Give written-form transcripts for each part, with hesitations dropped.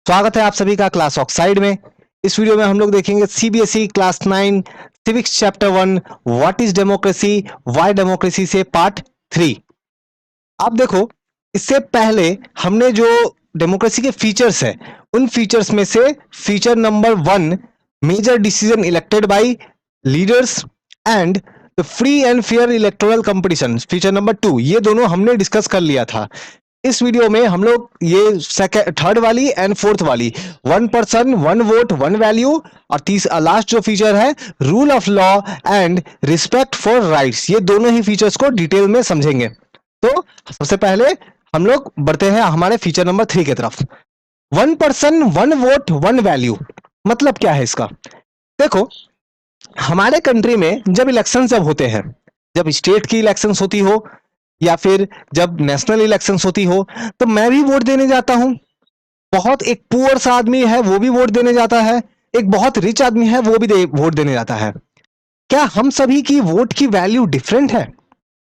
स्वागत है आप सभी का क्लास ऑक्साइड में। इस वीडियो में हम लोग देखेंगे CBSE class 9 civics chapter 1 what is democracy why democracy से पार्ट 3। आप देखो, इससे पहले हमने जो डेमोक्रेसी के फीचर्स है उन फीचर्स में से feature number 1 major decision elected by leaders and the free and fair electoral competition, feature number 2, ये दोनों हमने डिस्कस कर लिया था। इस वीडियो में हम लोग ये थर्ड वाली एंड फोर्थ वाली, one person one vote one value, और लास्ट जो फीचर है rule of law and respect for rights, ये दोनों ही फीचर्स को डिटेल में समझेंगे। तो सबसे पहले हम लोग बढ़ते हैं हमारे फीचर नंबर 3 की तरफ। One person one vote one value मतलब क्या है इसका? देखो, हमारे कंट्री में जब इलेक्शन जब होते हैं, जब स्टेट की इलेक्शंस होती हो या फिर जब नेशनल इलेक्शंस होती हो, तो मैं भी वोट देने जाता हूं। बहुत एक पुअर सा आदमी है वो भी वोट देने जाता है, एक बहुत रिच आदमी है वो भी वोट देने जाता है। क्या हम सभी की वोट की वैल्यू डिफरेंट है?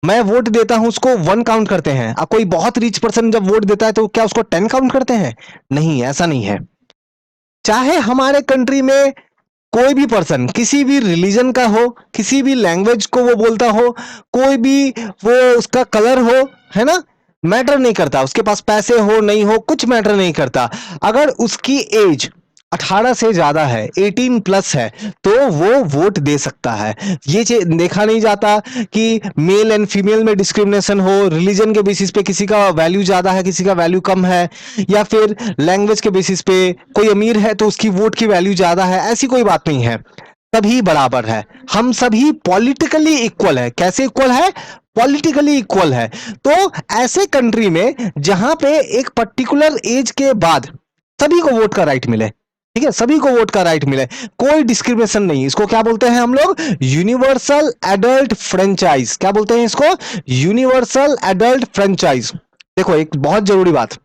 मैं वोट देता हूं उसको 1 काउंट करते हैं, और कोई बहुत रिच पर्सन जब वोट देता है तो क्या उसको 10 काउंट करते हैं? नहीं, ऐसा नहीं है। चाहे हमारे कंट्री में कोई भी पर्सन किसी भी रिलीजन का हो, किसी भी लैंग्वेज को वो बोलता हो, कोई भी वो उसका कलर हो, है ना, मैटर नहीं करता। उसके पास पैसे हो नहीं हो, कुछ मैटर नहीं करता। अगर उसकी एज 18 से ज्यादा है, 18 प्लस है, तो वो वोट दे सकता है। ये देखा नहीं जाता कि मेल एंड फीमेल में डिस्क्रिमिनेशन हो, रिलीजन के बेसिस पे किसी का वैल्यू ज्यादा है किसी का वैल्यू कम है, या फिर लैंग्वेज के बेसिस पे कोई अमीर है तो उसकी वोट की वैल्यू ज्यादा है। ऐसी कोई बात नहीं है, सभी बराबर है। हम सभी पॉलिटिकली इक्वल है। कैसे इक्वल है? पॉलिटिकली इक्वल है। तो ऐसे कंट्री में जहां पे एक पर्टिकुलर एज के बाद सभी को वोट का राइट मिले, ठीक है, सभी को वोट का राइट मिले, कोई डिस्क्रिमिनेशन नहीं, इसको क्या बोलते हैं हम लोग? Universal adult franchise. क्या बोलते हैं इसको? Universal adult franchise. देखो, एक बहुत जरूरी बात,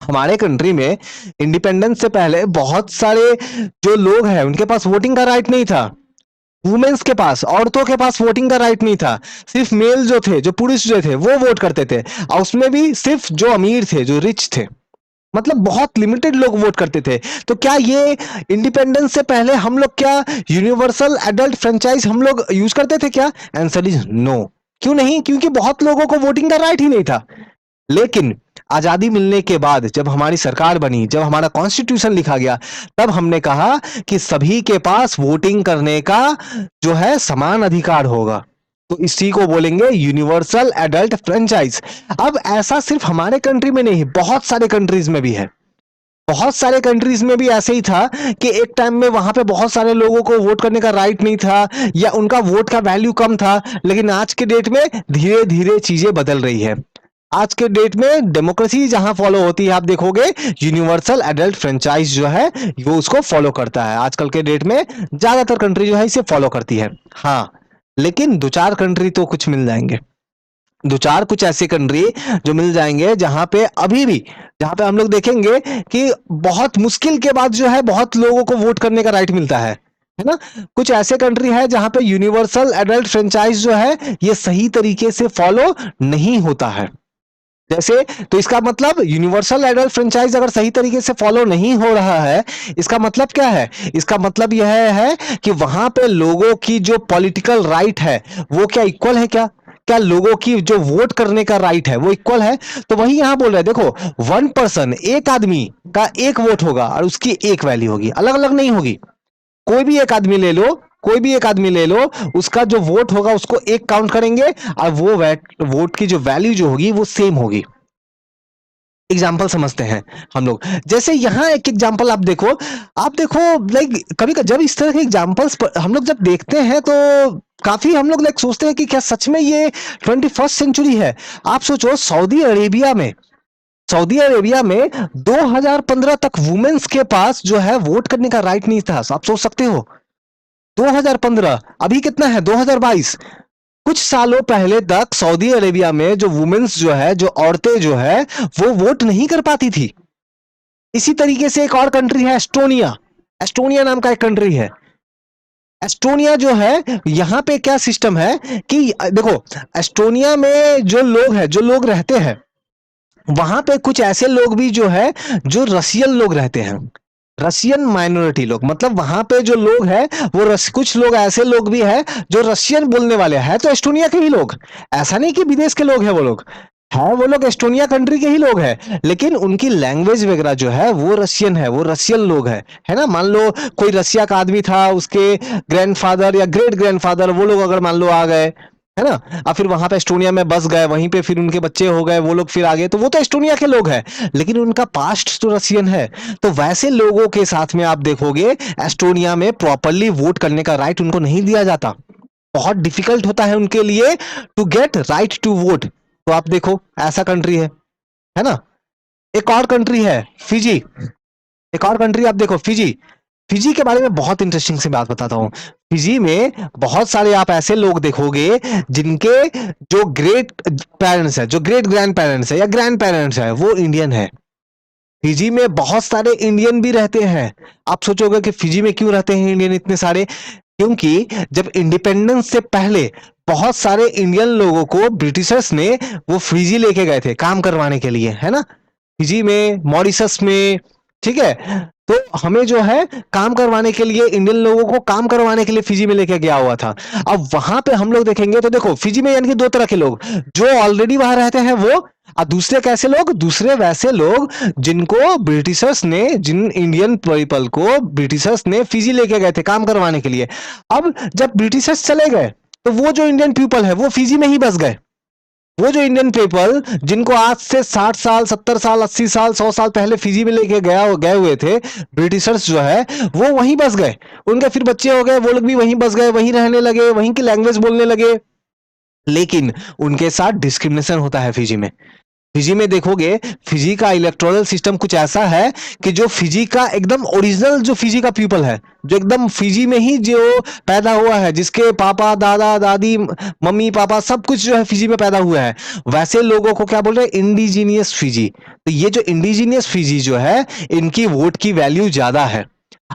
हमारे कंट्री में इंडिपेंडेंस से पहले बहुत सारे जो लोग हैं उनके पास वोटिंग का राइट नहीं था। वुमेन्स के पास, औरतों के पास वोटिंग का राइट नहीं था। सिर्फ मेल जो थे, जो पुरुष जो थे, वो वोट करते थे, और उसमें भी सिर्फ जो अमीर थे, जो रिच थे, मतलब बहुत लिमिटेड लोग वोट करते थे। तो क्या ये इंडिपेंडेंस से पहले हम लोग क्या यूनिवर्सल एडल्ट फ्रेंचाइज हम लोग यूज करते थे क्या? Answer is no. क्यों नहीं? क्योंकि बहुत लोगों को वोटिंग का राइट ही नहीं था। लेकिन आजादी मिलने के बाद जब हमारी सरकार बनी, जब हमारा कॉन्स्टिट्यूशन लिखा गया, तब हमने कहा कि सभी के पास वोटिंग करने का जो है समान अधिकार होगा। तो इसी को बोलेंगे यूनिवर्सल एडल्ट फ्रेंचाइज। अब ऐसा सिर्फ हमारे कंट्री में नहीं, बहुत सारे कंट्रीज में भी है। बहुत सारे कंट्रीज में भी ऐसे ही था कि एक टाइम में वहां पे बहुत सारे लोगों को वोट करने का राइट नहीं था, या उनका वोट का वैल्यू कम था। लेकिन आज के डेट में धीरे धीरे चीजें बदल रही है। आज के डेट में डेमोक्रेसी जहां फॉलो होती है, आप देखोगे यूनिवर्सल एडल्ट फ्रेंचाइज जो है वो उसको फॉलो करता है। आजकल के डेट में ज्यादातर कंट्री जो है इसे फॉलो करती है। हाँ, लेकिन दो चार कंट्री तो कुछ मिल जाएंगे, दो चार कुछ ऐसे कंट्री जो मिल जाएंगे जहां पे अभी भी, जहां पे हम लोग देखेंगे कि बहुत मुश्किल के बाद जो है बहुत लोगों को वोट करने का राइट मिलता है ना। कुछ ऐसे कंट्री है जहां पे यूनिवर्सल एडल्ट फ्रेंचाइज जो है ये सही तरीके से फॉलो नहीं होता है। जैसे, तो इसका मतलब यूनिवर्सल एडल्ट फ्रेंचाइज अगर सही तरीके से फॉलो नहीं हो रहा है, इसका मतलब क्या है? इसका मतलब यह है कि वहां पे लोगों की जो पॉलिटिकल राइट है वो क्या इक्वल है? क्या लोगों की जो वोट करने का राइट है वो इक्वल है? तो वही यहां बोल रहे हैं। देखो, वन पर्सन, एक आदमी का एक वोट होगा और उसकी एक वैल्यू होगी, अलग अलग नहीं होगी। कोई भी एक आदमी ले लो, कोई भी एक आदमी ले लो, उसका जो वोट होगा उसको एक काउंट करेंगे, और वो वोट की जो वैल्यू जो होगी वो सेम होगी। एग्जाम्पल समझते हैं हम लोग। जैसे यहां एक एग्जाम्पल आप देखो लाइक कभी जब इस तरह के एग्जाम्पल्स हम लोग जब देखते हैं तो काफी हम लोग लाइक सोचते हैं कि क्या सच में ये 21st सेंचुरी है। आप सोचो, सऊदी अरेबिया में 2015 तक वुमेन्स के पास जो है वोट करने का राइट नहीं था। आप सोच सकते हो, 2015, अभी कितना है 2022। कुछ सालों पहले तक सऊदी अरेबिया में जो वुमेन्स जो है, जो औरतें जो है, वो वोट नहीं कर पाती थी। इसी तरीके से एक और कंट्री है एस्टोनिया। एस्टोनिया नाम का एक कंट्री है। एस्टोनिया जो है, यहां पे क्या सिस्टम है कि देखो, एस्टोनिया में जो लोग हैं, जो लोग रहते हैं, वहां पे कुछ ऐसे लोग भी जो है जो रशियन लोग रहते हैं, रशियन माइनॉरिटी लोग, मतलब वहां पे जो लोग हैं वो कुछ लोग ऐसे लोग भी हैं जो रशियन बोलने वाले हैं, तो एस्टोनिया के ही लोग, ऐसा नहीं कि विदेश के लोग हैं वो लोग, है वो लोग एस्टोनिया कंट्री के ही लोग हैं, लेकिन उनकी लैंग्वेज वगैरह जो है वो रशियन है, वो रशियन लोग है ना। मान लो कोई रशिया का आदमी था, उसके ग्रैंडफादर या ग्रेट ग्रैंडफादर वो लोग अगर मान लो आ गए, है ना, अब फिर वहां पे एस्टोनिया में बस गए, वहीं पे फिर उनके बच्चे हो गए, वो लोग फिर आ गए, तो वो तो एस्टोनिया के लोग हैं, लेकिन उनका पास्ट तो रशियन है। तो वैसे लोगों के साथ में आप देखोगे एस्टोनिया में प्रॉपरली वोट करने का राइट उनको नहीं दिया जाता, बहुत डिफिकल्ट होता है उनके लिए to get right to vote. तो आप देखो ऐसा कंट्री है ना। एक और कंट्री है फिजी, एक और कंट्री आप देखो फिजी। फिजी के बारे में बहुत इंटरेस्टिंग सी बात बताता हूँ। फिजी में बहुत सारे आप ऐसे लोग देखोगे जिनके जो ग्रेट पेरेंट्स है, जो ग्रेट ग्रैंड पेरेंट्स है या ग्रैंड पेरेंट्स है वो इंडियन है। फिजी में बहुत सारे इंडियन भी रहते हैं। आप सोचोगे कि फिजी में क्यों रहते हैं इंडियन इतने सारे, क्योंकि जब इंडिपेंडेंस से पहले बहुत सारे इंडियन लोगों को ब्रिटिशर्स ने वो फिजी लेके गए थे काम करवाने के लिए, है ना, फिजी में, मॉरिशस में, ठीक है। तो हमें जो है काम करवाने के लिए, इंडियन लोगों को काम करवाने के लिए फिजी में लेके गया हुआ था। अब वहां पे हम लोग देखेंगे तो देखो फिजी में यानी कि दो तरह के लोग, जो ऑलरेडी वहां रहते हैं वो, और दूसरे कैसे लोग, दूसरे वैसे लोग जिनको ब्रिटिशर्स ने, जिन इंडियन पीपल को ब्रिटिशर्स ने फिजी लेके गए थे काम करवाने के लिए। अब जब ब्रिटिशर्स चले गए तो वो जो इंडियन पीपल है वो फिजी में ही बस गए। वो जो इंडियन पीपल जिनको आज से 60 साल, 70 साल, 80 साल, 100 साल पहले फिजी में लेके गए हुए थे ब्रिटिशर्स जो है, वो वहीं बस गए। उनके फिर बच्चे हो गए, वो लोग भी वहीं बस गए, वहीं रहने लगे, वहीं की लैंग्वेज बोलने लगे। लेकिन उनके साथ डिस्क्रिमिनेशन होता है फिजी में। फिजी में देखोगे, फिजी का इलेक्टोरल सिस्टम कुछ ऐसा है कि जो फिजी का एकदम ओरिजिनल, जो फिजी का पीपल है, जो एकदम फिजी में ही जो पैदा हुआ है, जिसके पापा दादा दादी मम्मी पापा सब कुछ जो है फिजी में पैदा हुआ है, वैसे लोगों को क्या बोल रहे हैं, इंडिजीनियस फिजी। तो ये जो इंडिजीनियस फिजी जो है, इनकी वोट की वैल्यू ज्यादा है।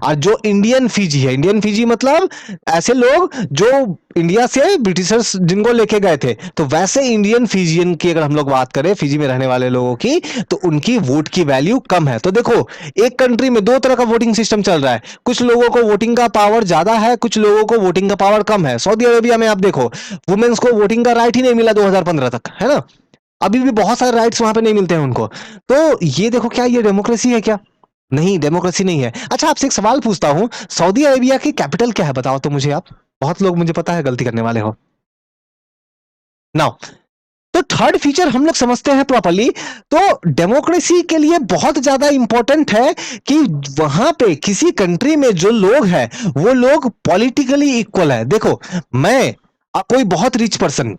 और जो इंडियन फिजी है, इंडियन फिजी मतलब ऐसे लोग जो इंडिया से ब्रिटिशर्स जिनको लेके गए थे, तो वैसे इंडियन फिजियन की अगर हम लोग बात करें, फिजी में रहने वाले लोगों की, तो उनकी वोट की वैल्यू कम है। तो देखो एक कंट्री में दो तरह का वोटिंग सिस्टम चल रहा है, कुछ लोगों को वोटिंग का पावर ज्यादा है, कुछ लोगों को वोटिंग का पावर कम है। सऊदी अरेबिया में आप देखो वुमेन्स को वोटिंग का राइट ही नहीं मिला 2015 तक, है ना, अभी भी बहुत सारे राइट्स वहां पे नहीं मिलते हैं उनको। तो ये देखो, क्या ये डेमोक्रेसी है क्या? नहीं, डेमोक्रेसी नहीं है। अच्छा, आपसे एक सवाल पूछता हूं, सऊदी अरेबिया की कैपिटल क्या है, बताओ तो मुझे आप। बहुत लोग मुझे पता है गलती करने वाले हो। नाउ, तो थर्ड फीचर हम लोग समझते हैं प्रॉपर्ली। तो डेमोक्रेसी के लिए बहुत ज्यादा इंपॉर्टेंट है कि वहां पे किसी कंट्री में जो लोग हैं वो लोग पॉलिटिकली इक्वल है। देखो मैं कोई बहुत रिच पर्सन,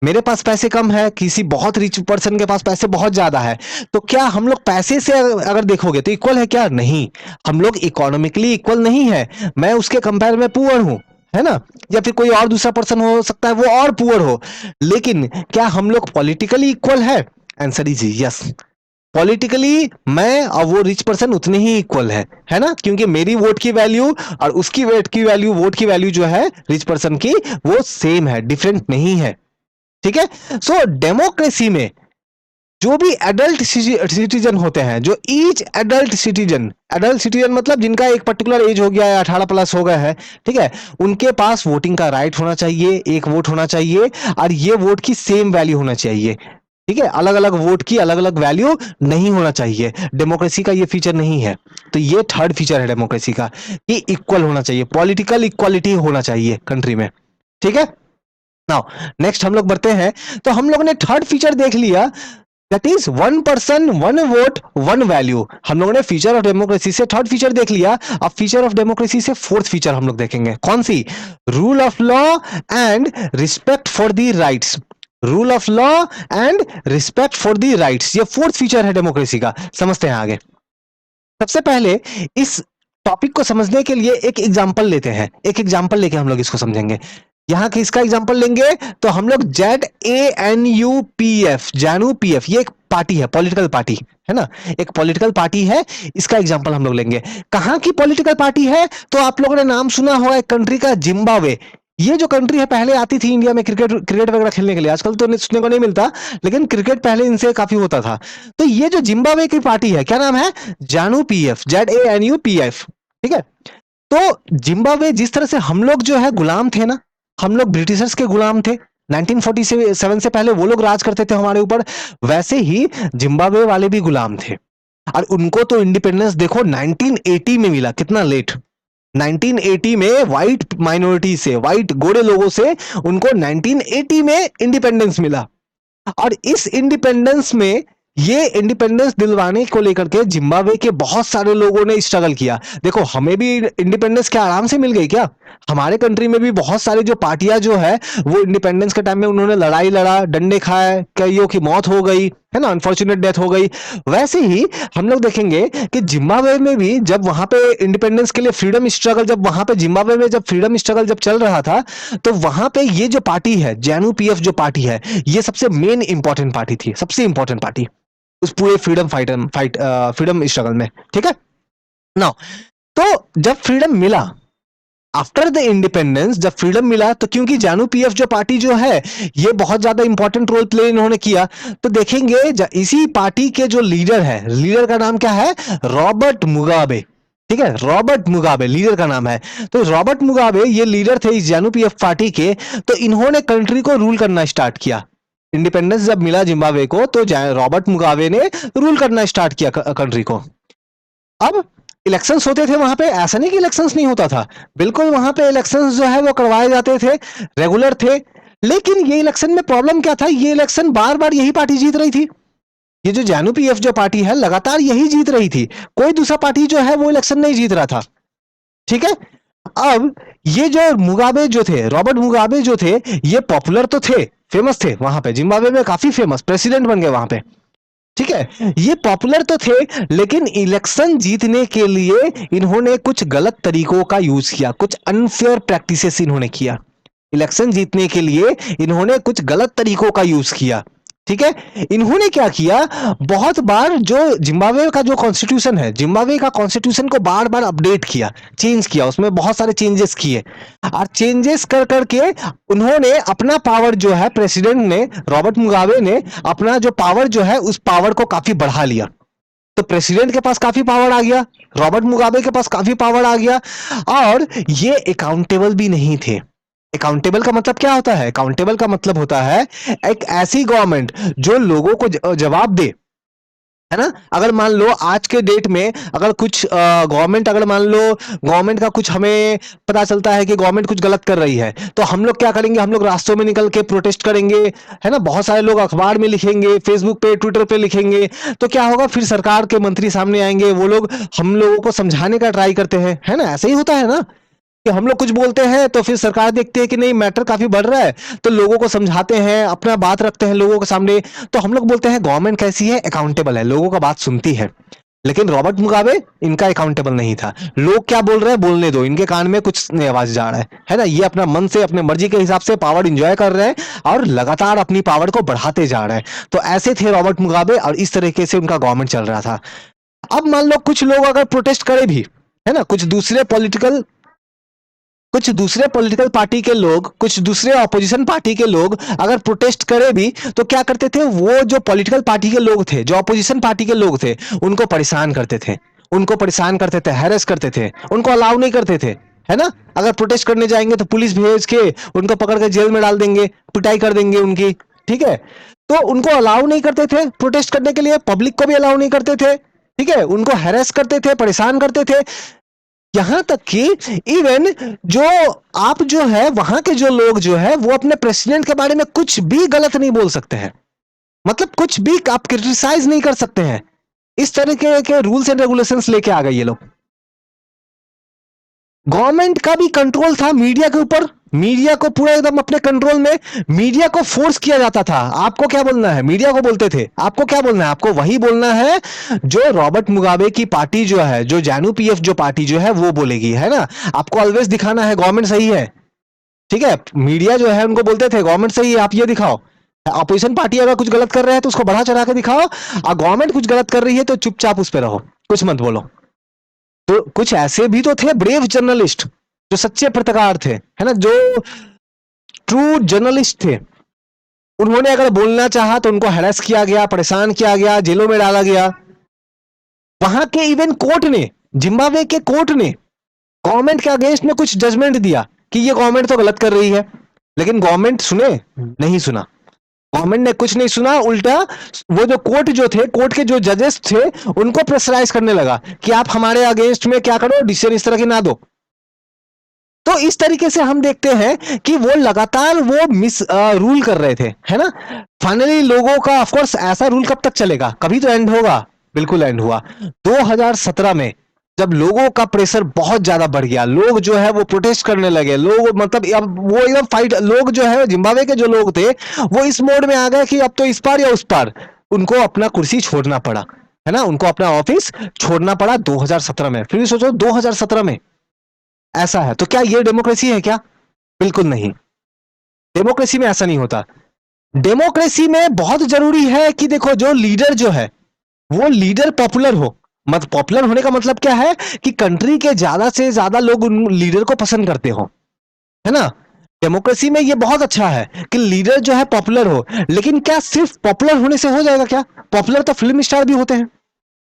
मेरे पास पैसे कम है, किसी बहुत रिच पर्सन के पास पैसे बहुत ज्यादा है, तो क्या हम लोग पैसे से अगर देखोगे तो इक्वल है क्या? नहीं, हम लोग इकोनॉमिकली इक्वल नहीं है। मैं उसके कंपेयर में पुअर हूं, है ना, या फिर कोई और दूसरा पर्सन हो सकता है वो और पुअर हो, लेकिन क्या हम लोग पॉलिटिकली इक्वल है? Answer is yes. पॉलिटिकली मैं और वो रिच पर्सन उतने ही इक्वल है ना, क्योंकि मेरी वोट की वैल्यू और उसकी वोट की वैल्यू जो है रिच पर्सन की, वो सेम है, डिफरेंट नहीं है। ठीक है। सो डेमोक्रेसी में जो भी एडल्ट सिटीजन होते हैं, जो ईच एडल्ट सिटीजन मतलब जिनका एक पर्टिकुलर एज हो गया है, 18 प्लस हो गया है, ठीक है, उनके पास वोटिंग का राइट होना चाहिए, एक वोट होना चाहिए, और ये वोट की सेम वैल्यू होना चाहिए। ठीक है, अलग अलग वोट की अलग अलग वैल्यू नहीं होना चाहिए। डेमोक्रेसी का ये फीचर नहीं है। तो ये थर्ड फीचर है डेमोक्रेसी का, कि इक्वल होना चाहिए, पॉलिटिकल इक्वालिटी होना चाहिए कंट्री में। ठीक है। नाउ नेक्स्ट हम लोग बढ़ते हैं। तो हम लोगों ने थर्ड फीचर देख लिया, that is one person one vote one value. हम लोगों ने फीचर ऑफ डेमोक्रेसी से थर्ड फीचर देख लिया। अब फीचर ऑफ डेमोक्रेसी से फोर्थ फीचर हम लोग देखेंगे, कौन सी? Rule of law and respect for the rights. Rule of law and respect for the rights, ये फोर्थ फीचर है डेमोक्रेसी का। समझते हैं आगे। सबसे पहले इस टॉपिक को समझने के लिए एक एग्जांपल लेते हैं, एक एग्जांपल लेके हम लोग इसको समझेंगे। यहां किसका एग्जांपल लेंगे? तो हम लोग JANUPF, जानू पीएफ, ये एक पार्टी है, पॉलिटिकल पार्टी है ना, एक पॉलिटिकल पार्टी है, इसका एग्जांपल हम लोग लेंगे। कहां की पॉलिटिकल पार्टी है? तो आप लोगों ने नाम सुना होगा एक कंट्री का, जिम्बाब्वे। ये जो कंट्री है पहले आती थी इंडिया में क्रिकेट क्रिकेट वगैरह खेलने के लिए, आजकल तो सुनने को नहीं मिलता, लेकिन क्रिकेट पहले इनसे काफी होता था। तो ये जो जिम्बाब्वे की पार्टी है, क्या नाम है, जानू पीएफ, ZANUPF, ठीक है। तो जिम्बाब्वे, जिस तरह से हम लोग जो है गुलाम थे ना, हम लोग ब्रिटिशर्स के गुलाम थे, 1947 से पहले वो लोग राज करते थे हमारे ऊपर, वैसे ही जिम्बाब्वे वाले भी गुलाम थे। और उनको तो इंडिपेंडेंस देखो 1980 में मिला, कितना लेट, 1980 में व्हाइट माइनॉरिटी से, व्हाइट गोरे लोगों से उनको 1980 में इंडिपेंडेंस मिला। और इस इंडिपेंडेंस में, ये इंडिपेंडेंस दिलवाने को लेकर के जिम्बाब्वे के बहुत सारे लोगों ने स्ट्रगल किया। देखो हमें भी इंडिपेंडेंस क्या आराम से मिल गई क्या, हमारे कंट्री में भी बहुत सारे जो पार्टियां जो है वो इंडिपेंडेंस के टाइम में उन्होंने लड़ाई लड़ा, डंडे खाए, कईयों की मौत हो गई है ना, अनफॉर्चुनेट डेथ हो गई। वैसे ही हम लोग देखेंगे कि जिम्बाब्वे में भी जब वहां पे इंडिपेंडेंस के लिए फ्रीडम स्ट्रगल, जब वहां पे जिम्बाब्वे में जब फ्रीडम स्ट्रगल जब चल रहा था, तो वहां पे ये जो पार्टी है जैनू पीएफ जो पार्टी है, ये सबसे मेन इंपॉर्टेंट पार्टी थी, सबसे इंपॉर्टेंट पार्टी उस पूरे फ्रीडम स्ट्रगल में, ठीक है ना। तो जब फ्रीडम मिला, आफ्टर द इंडिपेंडेंस जब फ्रीडम मिला, तो क्योंकि जानू पीएफ जो पार्टी जो है ये बहुत ज्यादा इंपॉर्टेंट रोल प्ले इन्होंने किया, तो देखेंगे इसी पार्टी के जो लीडर है, लीडर का नाम क्या है, रॉबर्ट मुगाबे, ठीक है, रॉबर्ट मुगाबे लीडर का नाम है। तो रॉबर्ट मुगाबे ये लीडर थे इस जानू पीएफ पार्टी के, तो इन्होंने कंट्री को रूल करना स्टार्ट किया। इंडिपेंडेंस जब मिला जिम्बाब्वे को, तो रॉबर्ट मुगाबे ने रूल करना स्टार्ट किया कंट्री को। अब इलेक्शंस होते थे वहां पे, ऐसा नहीं कि इलेक्शंस नहीं होता था, बिल्कुल वहां पे इलेक्शंस जो है वो करवाए जाते थे, रेगुलर थे। लेकिन ये इलेक्शन में प्रॉब्लम क्या था, ये इलेक्शन बार बार यही पार्टी जीत रही थी, ये जो जानू पीएफ जो पार्टी है लगातार यही जीत रही थी, कोई दूसरा पार्टी जो है वो इलेक्शन नहीं जीत रहा था, ठीक है। अब ये जो मुगाबे जो थे, रॉबर्ट मुगाबे जो थे, ये पॉपुलर तो थे, फेमस थे वहां पे जिम्बाब्वे में, काफी फेमस प्रेसिडेंट बन गए वहां पे, ठीक है। ये पॉपुलर तो थे, लेकिन इलेक्शन जीतने के लिए इन्होंने कुछ गलत तरीकों का यूज किया, कुछ अनफेयर प्रैक्टिसेस इन्होंने किया, इलेक्शन जीतने के लिए इन्होंने कुछ गलत तरीकों का यूज किया, ठीक है। इन्होंने क्या किया, बहुत बार जो जिम्बाब्वे का जो कॉन्स्टिट्यूशन है, जिम्बाब्वे का कॉन्स्टिट्यूशन को बार बार अपडेट किया, चेंज किया, उसमें बहुत सारे चेंजेस किए, और चेंजेस कर करके उन्होंने अपना पावर जो है, प्रेसिडेंट ने, रॉबर्ट मुगाबे ने अपना जो पावर जो है उस पावर को काफी बढ़ा लिया। तो प्रेसिडेंट के पास काफी पावर आ गया, रॉबर्ट मुगाबे के पास काफी पावर आ गया, और ये अकाउंटेबल भी नहीं थे। अकाउंटेबल का मतलब क्या होता है, अकाउंटेबल का मतलब होता है एक ऐसी गवर्नमेंट जो लोगों को जवाब दे, है ना। अगर मान लो आज के डेट में अगर कुछ गवर्नमेंट, अगर मान लो गवर्नमेंट का कुछ हमें पता चलता है कि गवर्नमेंट कुछ गलत कर रही है, तो हम लोग क्या करेंगे, हम लोग रास्तों में निकल के प्रोटेस्ट करेंगे, है ना, बहुत सारे लोग अखबार में लिखेंगे, फेसबुक पे, ट्विटर पे लिखेंगे, तो क्या होगा, फिर सरकार के मंत्री सामने आएंगे, वो लोग हम लोगों को समझाने का ट्राई करते हैं, है ना, ऐसे ही होता है ना, कि हम लोग कुछ बोलते हैं तो फिर सरकार देखती है कि नहीं मैटर काफी बढ़ रहा है, तो लोगों को समझाते हैं, अपना बात रखते हैं लोगों के सामने, तो हम लोग बोलते हैं गवर्नमेंट कैसी है, अकाउंटेबल है, लोगों का बात सुनती है। लेकिन रॉबर्ट मुगाबे इनका अकाउंटेबल नहीं था, लोग क्या बोल रहे हैं बोलने दो, इनके कान में कुछ नहीं आवाज जा रहा है ना, ये अपना मन से अपने मर्जी के हिसाब से पावर एंजॉय कर रहे हैं और लगातार अपनी पावर को बढ़ाते जा रहे हैं। तो ऐसे थे रॉबर्ट मुगाबे, और इस तरीके से उनका गवर्नमेंट चल रहा था। अब मान लो कुछ लोग अगर प्रोटेस्ट करे भी, है ना, कुछ दूसरे पॉलिटिकल पार्टी के लोग, कुछ दूसरे ऑपोजिशन पार्टी के लोग अगर प्रोटेस्ट करे भी, तो क्या करते थे, वो जो पॉलिटिकल पार्टी के लोग थे, जो ऑपोजिशन पार्टी के लोग थे, उनको परेशान करते थे, हैरेस करते थे, उनको अलाउ नहीं करते थे, है ना। अगर प्रोटेस्ट करने जाएंगे तो पुलिस भेज के उनको पकड़ के जेल में डाल देंगे, पिटाई कर देंगे उनकी, ठीक है। तो उनको अलाउ नहीं करते थे प्रोटेस्ट करने के लिए, पब्लिक को भी अलाउ नहीं करते थे, ठीक है, उनको हैरेस करते थे, परेशान करते थे। यहां तक कि इवन जो आप जो है वहां के जो लोग जो है वो अपने प्रेसिडेंट के बारे में कुछ भी गलत नहीं बोल सकते हैं, मतलब कुछ भी आप क्रिटिसाइज नहीं कर सकते हैं। इस तरीके के रूल्स एंड रेगुलेशंस लेके आ गए ये लोग। गवर्नमेंट का भी कंट्रोल था मीडिया के ऊपर, मीडिया को पूरा एकदम अपने कंट्रोल में, मीडिया को फोर्स किया जाता था, आपको क्या बोलना है, मीडिया को बोलते थे आपको क्या बोलना है, आपको वही बोलना है जो रॉबर्ट मुगाबे की पार्टी जो है, जो जानू पीएफ जो पार्टी जो है वो बोलेगी, है ना। आपको ऑलवेज दिखाना है गवर्नमेंट सही है, ठीक है। मीडिया जो है उनको बोलते थे गवर्नमेंट सही है, आप ये दिखाओ। अपोजिशन पार्टी अगर कुछ गलत कर रहे हैं तो उसको बढ़ा चढ़ा के दिखाओ, और गवर्नमेंट कुछ गलत कर रही है तो चुपचाप उस पर रहो, कुछ मत बोलो। तो कुछ ऐसे भी तो थे ब्रेव जर्नलिस्ट, जो सच्चे पत्रकार थे, है ना, जो ट्रू जर्नलिस्ट थे, उन्होंने अगर बोलना चाहा तो उनको हैरेस किया गया, परेशान किया गया, जेलों में डाला गया। वहां के इवन कोर्ट ने, जिम्बाब्वे के कोर्ट ने गवर्नमेंट के अगेंस्ट में कुछ जजमेंट दिया कि ये गवर्नमेंट तो गलत कर रही है, लेकिन गवर्नमेंट सुने नहीं सुना। गवर्नमेंट ने कुछ नहीं सुना, उल्टा वो जो कोर्ट जो थे, कोर्ट के जो जजेस थे, उनको प्रेशराइज करने लगा कि आप हमारे अगेंस्ट में क्या करो, डिसीजन इस तरह की ना दो। तो इस तरीके से हम देखते हैं कि वो लगातार वो मिस रूल कर रहे थे, है ना। फाइनली लोगों का, ऑफ कोर्स ऐसा रूल कब तक चलेगा, कभी तो एंड होगा। बिल्कुल एंड हुआ 2017 में, जब लोगों का प्रेशर बहुत ज्यादा बढ़ गया, लोग जो है वो प्रोटेस्ट करने लगे, लोग मतलब अब वो एकदम फाइट, लोग जो है जिम्बाब्वे के जो लोग थे वो इस मोड में आ गए कि अब तो इस पार या उस पार, उनको अपना कुर्सी छोड़ना पड़ा, है ना, उनको अपना ऑफिस छोड़ना पड़ा 2017 में। फिर भी सोचो 2017 में ऐसा है, तो क्या ये डेमोक्रेसी है क्या? बिल्कुल नहीं। डेमोक्रेसी में ऐसा नहीं होता। डेमोक्रेसी में बहुत जरूरी है कि देखो जो लीडर जो है वो लीडर पॉपुलर हो। मत पॉपुलर होने का मतलब क्या है कि कंट्री के ज्यादा से ज्यादा लोग उन लीडर को पसंद करते हो, है ना। डेमोक्रेसी में ये बहुत अच्छा है कि लीडर जो है पॉपुलर हो, लेकिन क्या सिर्फ पॉपुलर होने से हो जाएगा क्या? पॉपुलर तो फिल्म स्टार भी होते हैं,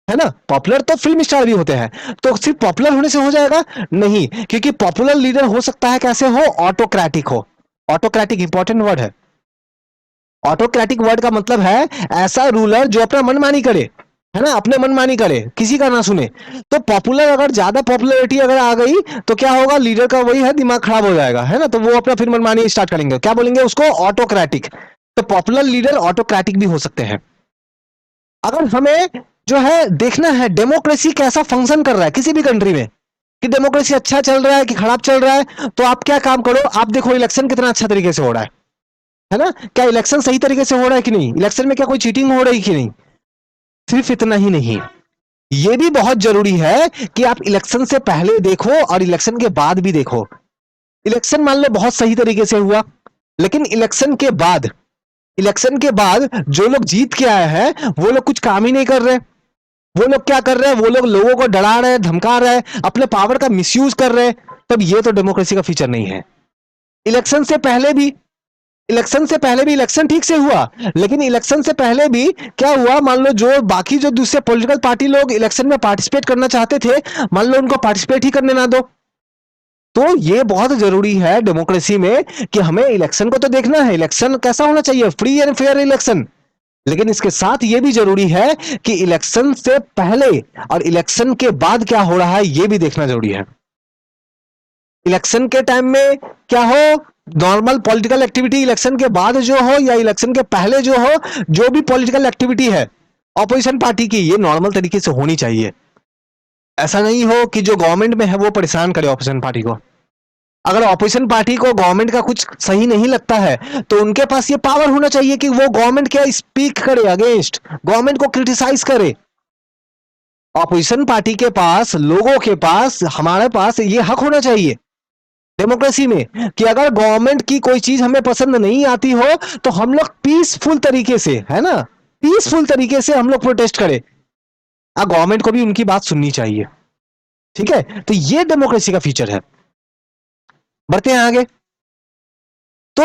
है ना, पॉपुलर तो फिल्म स्टार भी होते हैं, तो सिर्फ पॉपुलर होने से हो जाएगा? नहीं, क्योंकि पॉपुलर लीडर हो सकता है कैसे हो, ऑटोक्रेटिक हो। ऑटोक्रेटिक इंपॉर्टेंट वर्ड है। ऑटोक्रेटिक वर्ड का मतलब है ऐसा रूलर जो अपना मनमानी करे, है ना, अपने मनमानी करे, किसी का ना सुने। तो पॉपुलर, अगर ज्यादा पॉपुलैरिटी अगर आ गई तो क्या होगा, लीडर का वही है, दिमाग खराब हो जाएगा, है ना, तो वो अपना फिर मनमानी स्टार्ट करेंगे, क्या बोलेंगे उसको, ऑटोक्रेटिक। तो पॉपुलर लीडर ऑटोक्रेटिक भी हो सकते हैं। अगर हमें जो है देखना है डेमोक्रेसी कैसा फंक्शन कर रहा है किसी भी कंट्री में, कि डेमोक्रेसी अच्छा चल रहा है कि खराब चल रहा है, तो आप क्या काम करो, आप देखो इलेक्शन कितना अच्छा तरीके से हो रहा है ना, क्या इलेक्शन सही तरीके से हो रहा है कि नहीं, इलेक्शन में क्या कोई चीटिंग हो रही कि नहीं। सिर्फ इतना ही नहीं, यह भी बहुत जरूरी है कि आप इलेक्शन से पहले देखो और इलेक्शन के बाद भी देखो। इलेक्शन मान लो बहुत सही तरीके से हुआ, लेकिन इलेक्शन के बाद जो लोग जीत के आए हैं वो लोग कुछ काम ही नहीं कर रहे। वो लोग क्या कर रहे हैं, वो लोग लोगों को डरा रहे हैं, धमका रहे हैं, अपने पावर का मिसयूज कर रहे हैं। तब ये तो डेमोक्रेसी का फीचर नहीं है। इलेक्शन से पहले भी इलेक्शन से पहले भी इलेक्शन ठीक से हुआ, लेकिन इलेक्शन से पहले भी क्या हुआ, मान लो जो बाकी जो दूसरे पॉलिटिकल पार्टी लोग इलेक्शन में पार्टिसिपेट करना चाहते थे, मान लो उनको पार्टिसिपेट ही करने ना दो। तो ये बहुत जरूरी है डेमोक्रेसी में कि हमें इलेक्शन को तो देखना है, इलेक्शन कैसा होना चाहिए, फ्री एंड फेयर इलेक्शन। लेकिन इसके साथ यह भी जरूरी है कि इलेक्शन से पहले और इलेक्शन के बाद क्या हो रहा है यह भी देखना जरूरी है। इलेक्शन के टाइम में क्या हो, नॉर्मल पॉलिटिकल एक्टिविटी इलेक्शन के बाद जो हो या इलेक्शन के पहले जो हो, जो भी पॉलिटिकल एक्टिविटी है ऑपोजिशन पार्टी की, ये नॉर्मल तरीके से होनी चाहिए। ऐसा नहीं हो कि जो गवर्नमेंट में है वो परेशान करे ऑपोजिशन पार्टी को। अगर ऑपोजिशन पार्टी को गवर्नमेंट का कुछ सही नहीं लगता है तो उनके पास ये पावर होना चाहिए कि वो गवर्नमेंट के स्पीक करे अगेंस्ट, गवर्नमेंट को क्रिटिसाइज करे। ऑपोजिशन पार्टी के पास, लोगों के पास, हमारे पास ये हक होना चाहिए डेमोक्रेसी में कि अगर गवर्नमेंट की कोई चीज हमें पसंद नहीं आती हो तो हम लोग पीसफुल तरीके से, है ना, पीसफुल तरीके से हम लोग प्रोटेस्ट करें। गवर्नमेंट को भी उनकी बात सुननी चाहिए। ठीक है, तो ये डेमोक्रेसी का फीचर है। बढ़ते हैं आगे। तो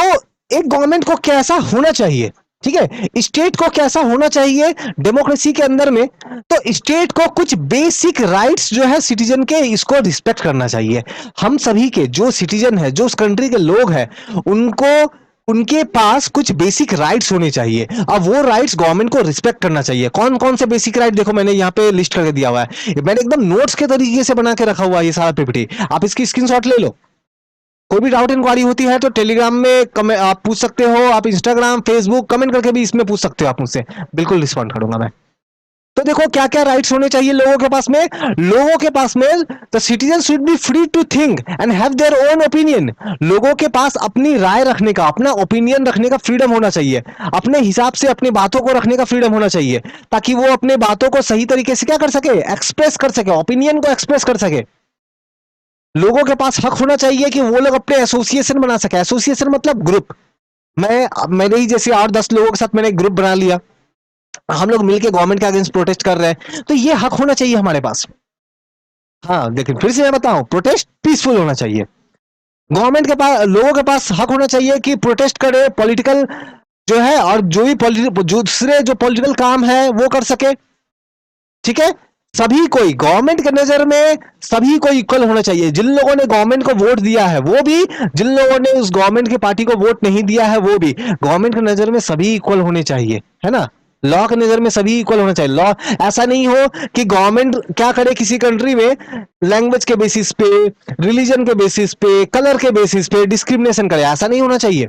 एक गवर्नमेंट को कैसा होना चाहिए, ठीक है, स्टेट को कैसा होना चाहिए डेमोक्रेसी के अंदर में, तो स्टेट को कुछ बेसिक राइट्स जो है सिटीजन के, इसको रिस्पेक्ट करना चाहिए। हम सभी के जो सिटीजन है, जो उस कंट्री के लोग हैं, उनको, उनके पास कुछ बेसिक राइट्स होने चाहिए। अब वो राइट्स गवर्नमेंट को रिस्पेक्ट करना चाहिए। कौन कौन से बेसिक राइट, देखो मैंने यहाँ पे लिस्ट करके दिया हुआ है, मैंने एकदम नोट्स के तरीके से बना के रखा हुआ है ये सारा पीपीटी, आप इसकी स्क्रीनशॉट ले लो। कोई भी डाउट इंक्वायरी होती है तो टेलीग्राम में आप पूछ सकते हो, आप इंस्टाग्राम, फेसबुक कमेंट करके भी इसमें पूछ सकते हो आप मुझसे, बिल्कुल रिस्पॉन्ड करूंगा मैं। तो देखो क्या क्या राइट्स होने चाहिए लोगों के पास में। लोगों के पास में the citizen should be free to think and have their own opinion. लोगों के पास अपनी राय रखने का, अपना ओपिनियन रखने का फ्रीडम होना चाहिए, अपने हिसाब से अपनी बातों को रखने का फ्रीडम होना चाहिए, ताकि वो अपने बातों को सही तरीके से क्या कर सके, एक्सप्रेस कर सके, ओपिनियन को एक्सप्रेस कर सके। लोगों के पास हक होना चाहिए कि वो लोग अपने एसोसिएशन बना सके। एसोसिएशन मतलब ग्रुप। मैंने ही जैसे 8-10 लोगों के साथ मैंने एक ग्रुप बना लिया, हम लोग मिलके गवर्नमेंट के अगेंस्ट प्रोटेस्ट कर रहे हैं, तो ये हक होना चाहिए हमारे पास। हाँ, लेकिन फिर से मैं बताऊं, प्रोटेस्ट पीसफुल होना चाहिए। गवर्नमेंट के पास, लोगों के पास हक होना चाहिए कि प्रोटेस्ट करे, पॉलिटिकल जो है, और जो भी दूसरे जो पॉलिटिकल काम है वो कर सके। ठीक है, सभी कोई गवर्नमेंट के नजर में सभी को इक्वल होना चाहिए। जिन लोगों ने गवर्नमेंट को वोट दिया है वो भी, जिन लोगों ने उस गवर्नमेंट की पार्टी को वोट नहीं दिया है वो भी, गवर्नमेंट की नजर में सभी इक्वल होने चाहिए, है ना। लॉ की नजर में सभी इक्वल होना चाहिए। लॉ, ऐसा नहीं हो कि गवर्नमेंट क्या करे किसी कंट्री में, लैंग्वेज के बेसिस पे, रिलीजन के बेसिस पे, कलर के बेसिस पे डिस्क्रिमिनेशन करे। ऐसा नहीं होना चाहिए,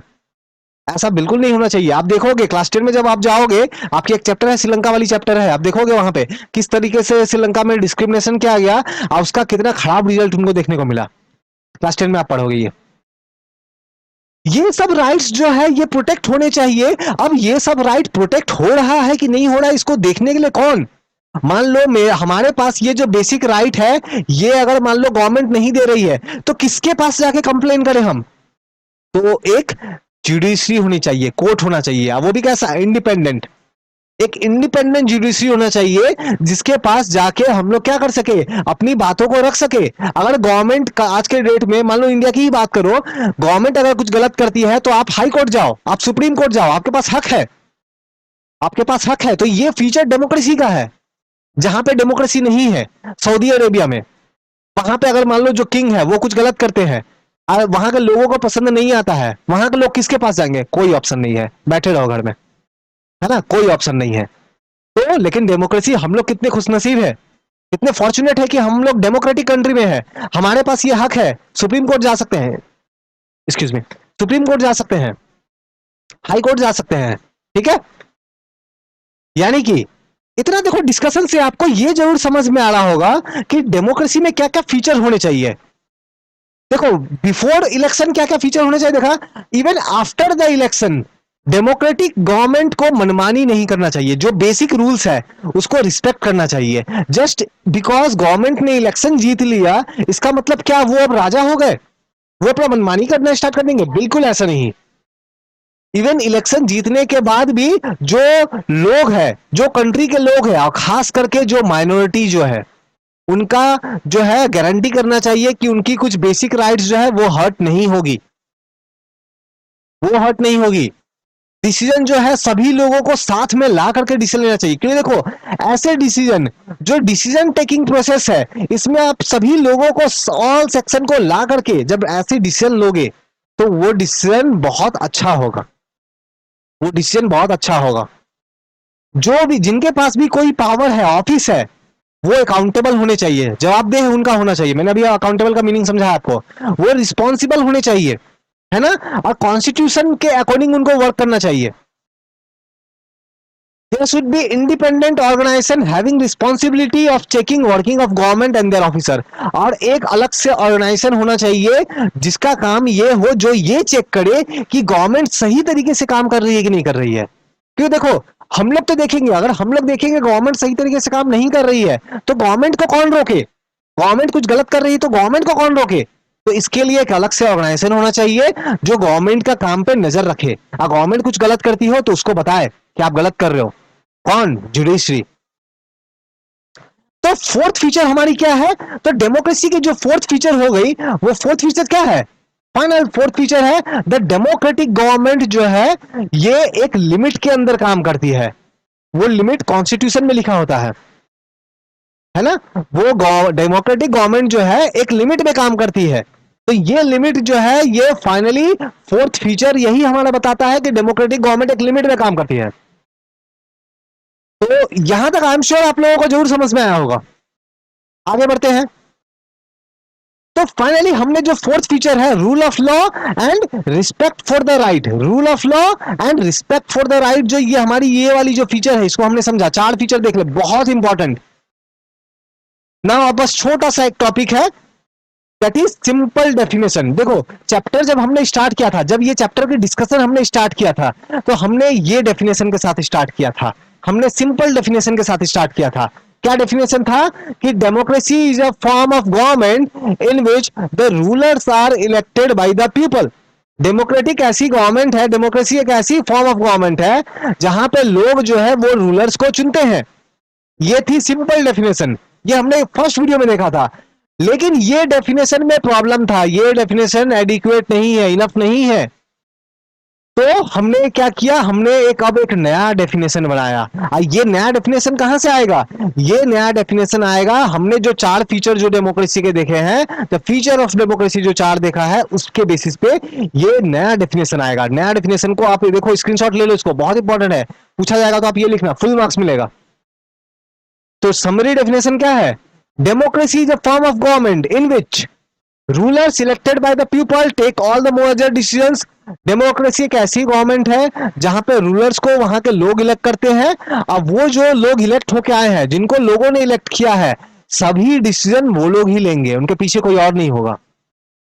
ऐसा बिल्कुल नहीं होना चाहिए। आप देखोगे क्लास 10 में जब आप जाओगे, आपकी एक चैप्टर है श्रीलंका वाली चैप्टर है, आप देखोगे वहां पे किस तरीके से श्रीलंका में डिस्क्रिमिनेशन किया गया और उसका कितना खराब रिजल्ट उनको देखने को मिला। क्लास 10 में आप पढ़ोगे ये सब राइट्स जो है ये प्रोटेक्ट होने चाहिए। अब ये सब राइट प्रोटेक्ट हो रहा है कि नहीं हो रहा है, इसको देखने के लिए कौन, मान लो हमारे पास ये जो बेसिक राइट है, ये अगर मान लो गवर्नमेंट नहीं दे रही है तो किसके पास जाके कंप्लेन करें हम। तो एक जुडिशरी होनी चाहिए, कोर्ट होना चाहिए, वो भी कैसा, इंडिपेंडेंट। एक इंडिपेंडेंट जुडिशरी होना चाहिए जिसके पास जाके हम लोग क्या कर सके, अपनी बातों को रख सके। अगर गवर्नमेंट का आज के डेट में, मान लो इंडिया की ही बात करो, गवर्नमेंट अगर कुछ गलत करती है तो आप हाई कोर्ट जाओ, आप सुप्रीम कोर्ट जाओ, आपके पास हक है, आपके पास हक है। तो ये फीचर डेमोक्रेसी का है। जहां पे डेमोक्रेसी नहीं है, सऊदी अरेबिया में, वहां पे अगर मान लो जो किंग है वो कुछ गलत करते हैं, वहां के लोगों को पसंद नहीं आता है, वहां के लोग किसके पास जाएंगे, कोई ऑप्शन नहीं है, बैठे रहो घर में, है ना, कोई ऑप्शन नहीं है। तो लेकिन डेमोक्रेसी, हम लोग कितने खुशनसीब है, कितने फॉर्चुनेट है कि हम लोग डेमोक्रेटिक कंट्री में है, हमारे पास ये हक है, सुप्रीम कोर्ट जा सकते हैं, एक्सक्यूज मी, सुप्रीम कोर्ट जा सकते हैं, हाई कोर्ट जा सकते हैं। ठीक है, यानी कि इतना देखो डिस्कशन से आपको ये जरूर समझ में आ रहा होगा कि डेमोक्रेसी में क्या क्या फीचर होने चाहिए। देखो बिफोर इलेक्शन क्या क्या फीचर होने चाहिए, देखा, even after the election democratic government को मनमानी नहीं करना चाहिए, जो बेसिक रूल्स है उसको रिस्पेक्ट करना चाहिए। जस्ट बिकॉज गवर्नमेंट ने इलेक्शन जीत लिया इसका मतलब क्या वो अब राजा हो गए, वो अपना मनमानी करना स्टार्ट कर देंगे, बिल्कुल ऐसा नहीं। इवन इलेक्शन जीतने के बाद भी जो लोग हैं, जो कंट्री के लोग हैं, और खास करके जो माइनॉरिटी जो है, उनका जो है गारंटी करना चाहिए कि उनकी कुछ बेसिक राइट्स जो है वो हर्ट नहीं होगी, वो हर्ट नहीं होगी। डिसीजन जो है सभी लोगों को साथ में ला करके डिसीजन लेना चाहिए, क्योंकि देखो ऐसे डिसीजन, जो डिसीजन टेकिंग प्रोसेस है, इसमें आप सभी लोगों को, ऑल सेक्शन को ला करके जब ऐसे डिसीजन लोगे तो वो डिसीजन बहुत अच्छा होगा, वो डिसीजन बहुत अच्छा होगा। जो भी, जिनके पास भी कोई पावर है, ऑफिस है, वो अकाउंटेबल होने चाहिए, जवाबदेह उनका होना चाहिए। मैंने अभी अकाउंटेबल का मीनिंग समझाया आपको, वो रिस्पॉन्सिबल होने चाहिए, है ना, और कॉन्स्टिट्यूशन के अकॉर्डिंग उनको वर्क करना चाहिए। There should be independent organization having responsibility of checking working of government and their officer। और एक अलग से ऑर्गेनाइजेशन होना चाहिए जिसका काम ये हो, जो ये चेक करे कि गवर्नमेंट सही तरीके से काम कर रही है कि नहीं कर रही है। क्यों, देखो हम लोग तो देखेंगे, अगर हम लोग देखेंगे गवर्नमेंट सही तरीके से काम नहीं कर रही है तो गवर्नमेंट को कौन रोके, गवर्नमेंट कुछ गलत कर रही है तो गवर्नमेंट को कौन रोके। तो इसके लिए एक अलग से ऑर्गेनाइजेशन होना चाहिए जो गवर्नमेंट का काम पे नजर रखे, और गवर्नमेंट कुछ गलत करती हो तो उसको बताए कि आप गलत कर रहे हो। कौन, जुडिशरी। तो फोर्थ फीचर हमारी क्या है, तो डेमोक्रेसी की जो फोर्थ फीचर हो गई, वो फोर्थ फीचर क्या है, फाइनल फोर्थ फीचर है द डेमोक्रेटिक गवर्नमेंट जो है ये एक लिमिट के अंदर काम करती है। वो लिमिट कॉन्स्टिट्यूशन में लिखा होता है ना, वो डेमोक्रेटिक गवर्नमेंट जो है एक लिमिट में काम करती है। तो ये लिमिट जो है, ये फाइनली फोर्थ फीचर यही हमारा बताता है कि डेमोक्रेटिक गवर्नमेंट एक लिमिट में काम करती है। तो यहां तक आई एम श्योर आप लोगों को जरूर समझ में आया होगा। आगे बढ़ते हैं। तो फाइनली हमने जो फोर्थ फीचर है, rule of law and respect for the right, rule of law and respect for the right, जो ये हमारी ये वाली जो फीचर है इसको हमने समझा। चार फीचर देख ले, बहुत इंपॉर्टेंट। ना बस छोटा सा एक टॉपिक है, दैट इज सिंपल डेफिनेशन। देखो चैप्टर जब हमने स्टार्ट किया था, जब ये चैप्टर की डिस्कशन हमने स्टार्ट किया था, तो हमने ये डेफिनेशन के साथ स्टार्ट किया था, हमने सिंपल डेफिनेशन के साथ स्टार्ट किया था। क्या डेफिनेशन था कि democracy is a form of government in which the rulers are elected by the people. Democratic ऐसी गवर्नमेंट है, डेमोक्रेसी एक ऐसी फॉर्म ऑफ गवर्नमेंट है जहां पे लोग जो है वो रूलर्स को चुनते हैं। ये थी सिंपल डेफिनेशन, ये हमने फर्स्ट वीडियो में देखा था। लेकिन ये डेफिनेशन में प्रॉब्लम था, ये डेफिनेशन एडिक्वेट नहीं है, इनफ नहीं है। तो हमने क्या किया, हमने अब एक नया डेफिनेशन बनाया। ये नया डेफिनेशन कहां से आएगा, ये नया डेफिनेशन आएगा, हमने जो 4 फीचर जो डेमोक्रेसी के देखे हैं, द फीचर ऑफ डेमोक्रेसी जो 4 देखा है, उसके बेसिस पे ये नया डेफिनेशन आएगा। नया डेफिनेशन को आप देखो, स्क्रीनशॉट ले लो, इसको बहुत इंपॉर्टेंट है, पूछा जाएगा तो आप ये लिखना, फुल मार्क्स मिलेगा। तो समरी डेफिनेशन क्या है, democracy is a form of government in which ruler selected by the people take all the major decisions. Democracy एक ऐसी गवर्नमेंट है जहां पे रूलर्स को वहां के लोग इलेक्ट करते हैं। अब वो जो लोग इलेक्ट होके आए हैं, जिनको लोगों ने इलेक्ट किया है, सभी डिसीजन वो लोग ही लेंगे, उनके पीछे कोई और नहीं होगा।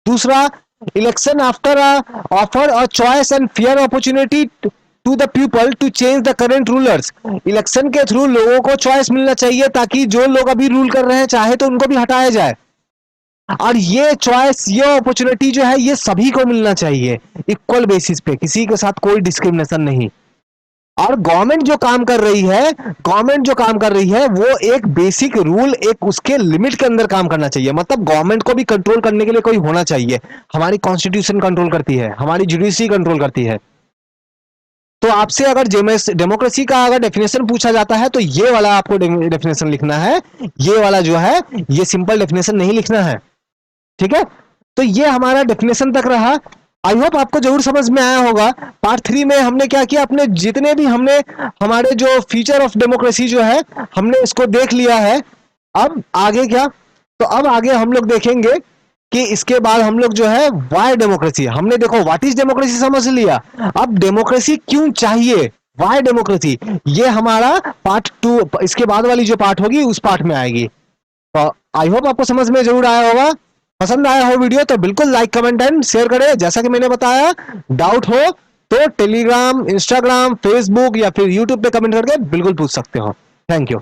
दूसरा, election after offer a choice and fair opportunity to the people to change the current rulers. Election के थ्रू लोगों को चॉइस मिलना चाहिए ताकि जो लोग अभी रूल कर रहे हैं चाहे तो उनको भी हटाया जाए। और ये चॉइस, ये अपॉर्चुनिटी जो है, ये सभी को मिलना चाहिए इक्वल बेसिस पे, किसी के साथ कोई डिस्क्रिमिनेशन नहीं। और गवर्नमेंट जो काम कर रही है, वो एक बेसिक रूल, एक उसके लिमिट के अंदर काम करना चाहिए। मतलब गवर्नमेंट को भी कंट्रोल करने के लिए कोई होना चाहिए। हमारी कॉन्स्टिट्यूशन कंट्रोल करती है, हमारी जुडिशरी कंट्रोल करती है। तो आपसे अगर डेमोक्रेसी का अगर डेफिनेशन पूछा जाता है तो ये वाला आपको डेफिनेशन लिखना है, ये वाला जो है, ये सिंपल डेफिनेशन नहीं लिखना है, ठीक है। तो ये हमारा डेफिनेशन तक रहा। आई होप आपको जरूर समझ में आया होगा। पार्ट 3 में हमने क्या किया, अपने जितने भी हमने हमारे जो फीचर ऑफ डेमोक्रेसी जो है, हमने इसको देख लिया है। अब आगे क्या, तो अब आगे हम लोग देखेंगे कि इसके बाद हम लोग जो है वाई डेमोक्रेसी, हमने देखो व्हाट इज डेमोक्रेसी समझ लिया, अब डेमोक्रेसी क्यों चाहिए, वाई डेमोक्रेसी, ये हमारा पार्ट 2, इसके बाद वाली जो पार्ट होगी उस पार्ट में आएगी। तो आई होप आपको समझ में जरूर आया होगा। पसंद आया हो वीडियो तो बिल्कुल लाइक कमेंट एंड शेयर करें। जैसा कि मैंने बताया, डाउट हो तो टेलीग्राम, इंस्टाग्राम, फेसबुक या फिर यूट्यूब पे कमेंट करके बिल्कुल पूछ सकते हो। Thank you.